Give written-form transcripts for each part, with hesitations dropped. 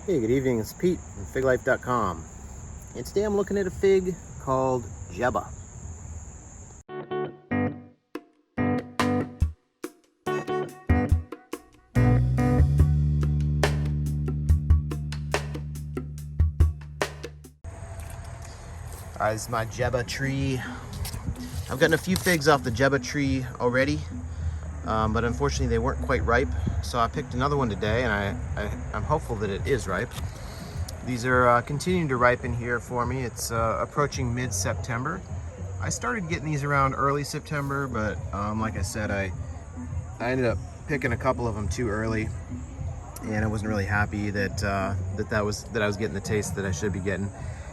Hey, good evening. It's Pete from FigLife.com. And today I'm looking at a fig called Jebba. Alright, this is my Jebba tree. I've gotten a few figs off the Jebba tree already, but unfortunately they weren't quite ripe. So I picked another one today, and I'm hopeful that it is ripe. These are continuing to ripen here for me. It's approaching mid-September. I started getting these around early September, but like I said, I ended up picking a couple of them too early, and I wasn't really happy that I was getting the taste that I should be getting.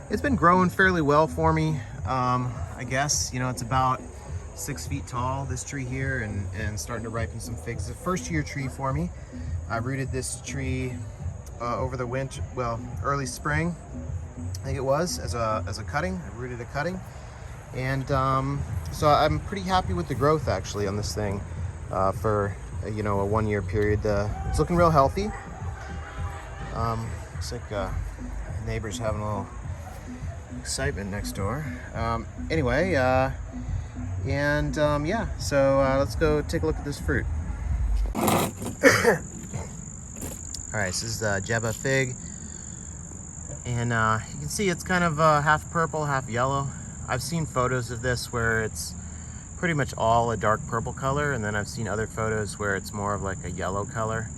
It's been growing fairly well for me. I guess, it's about 6 feet tall, this tree here, and starting to ripen some figs. It's a first-year tree for me. I rooted this tree over the winter, well, early spring, I think it was, as a cutting. I rooted a cutting, and so I'm pretty happy with the growth actually on this thing for a 1-year period. It's looking real healthy. Looks like neighbors having a little excitement next door. Anyway, yeah, so let's go take a look at this fruit. Alright, so this is the Jebba fig, and you can see it's kind of half purple, half yellow. I've seen photos of this where it's pretty much all a dark purple color, and then I've seen other photos where it's more of like a yellow color.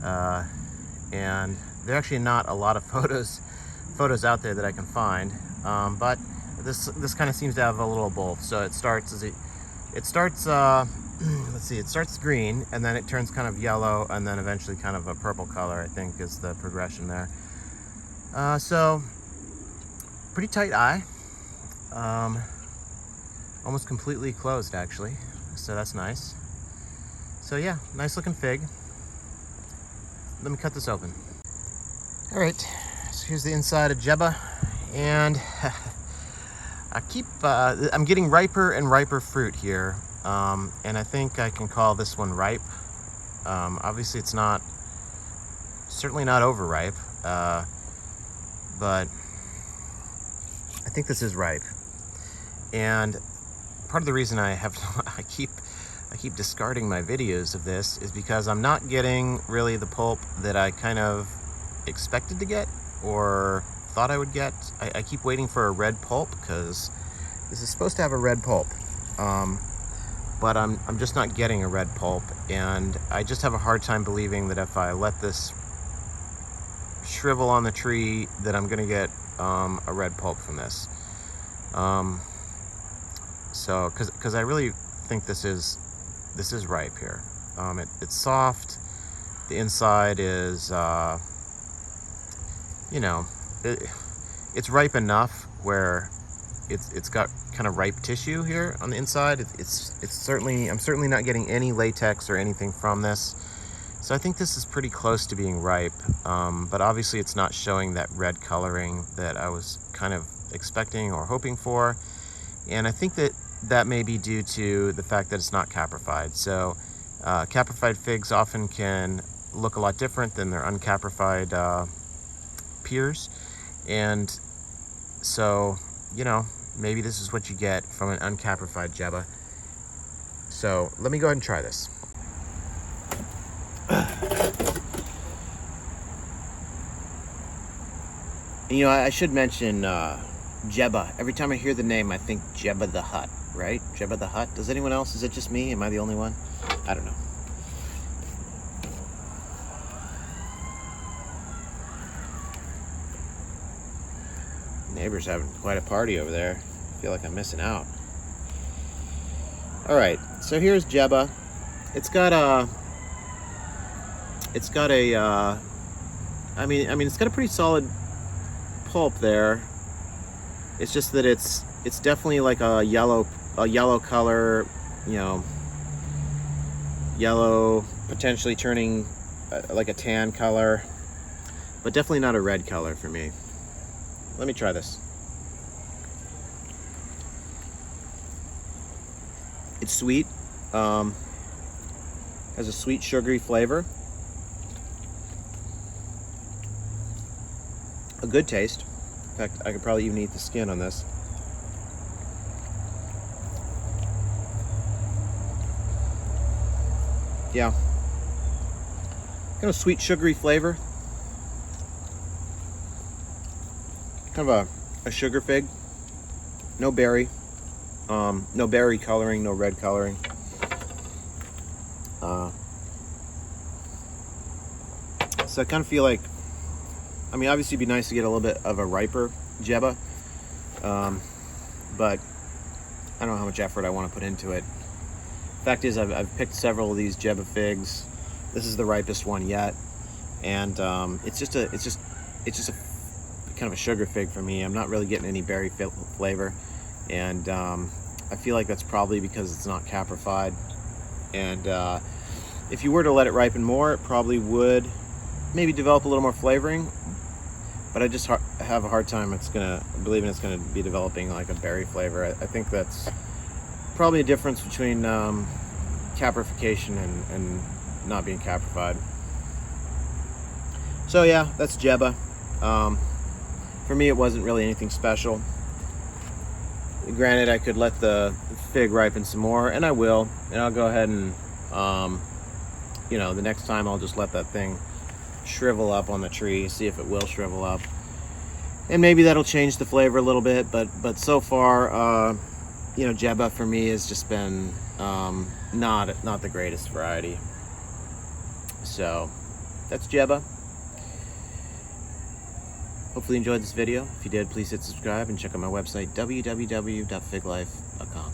And there are actually not a lot of photos out there that I can find, but this kind of seems to have a little both. So it starts let's see, it starts green, and then it turns kind of yellow, and then eventually kind of a purple color, I think, is the progression there. So pretty tight eye, almost completely closed actually, so that's nice. So yeah, nice looking fig. Let me cut this open. All right, so here's the inside of Jebba, and I'm getting riper and riper fruit here, and I think I can call this one ripe. Obviously it's certainly not overripe, but I think this is ripe. And part of the reason I keep discarding my videos of this is because I'm not getting really the pulp that I kind of expected to get or thought I would get. I keep waiting for a red pulp because this is supposed to have a red pulp, but I'm just not getting a red pulp, and I just have a hard time believing that if I let this shrivel on the tree that I'm gonna get a red pulp from this. So because I really think this is ripe here. It's soft. The inside is it's ripe enough where it's got kind of ripe tissue here on the inside. I'm certainly not getting any latex or anything from this, so I think this is pretty close to being ripe, but obviously it's not showing that red coloring that I was kind of expecting or hoping for, and I think that may be due to the fact that it's not caprified. So caprified figs often can look a lot different than their uncaprified peers, and so maybe this is what you get from an uncaprified Jebba. So let me go ahead and try this. I should mention Jebba. Every time I hear the name, I think Jebba the Hutt, right? Jebba the Hutt. Does anyone else? Is it just me? Am I the only one? I don't know. Neighbors having quite a party over there. I feel like I'm missing out. All right, so here's Jebba. It's got a it's got a pretty solid pulp there. It's just that it's definitely like a yellow color, yellow, potentially turning like a tan color, but definitely not a red color for me. Let me try this. It's sweet, has a sweet, sugary flavor. a good taste. In fact, I could probably even eat the skin on this. Yeah. Kind of sweet, sugary flavor. Kind of a sugar fig. No berry. No berry coloring, no red coloring. So I kind of feel like, I mean, obviously it'd be nice to get a little bit of a riper Jebba, but I don't know how much effort I want to put into it. Fact is, I've picked several of these Jebba figs. This is the ripest one yet, and it's just a kind of a sugar fig for me. I'm not really getting any berry flavor, and I feel like that's probably because it's not caprified. And if you were to let it ripen more, it probably would maybe develop a little more flavoring. But I just have a hard time believing it's gonna be developing like a berry flavor. I think that's probably a difference between caprification and not being caprified. So yeah, that's Jebba. For me, it wasn't really anything special. Granted, I could let the fig ripen some more, and I will. And I'll go ahead and, you know, the next time I'll just let that thing shrivel up on the tree, see if it will shrivel up. And maybe that'll change the flavor a little bit, but so far, you know, Jebba for me has just been not the greatest variety. So that's Jebba. Hopefully you enjoyed this video. If you did, please hit subscribe and check out my website, www.figlife.com.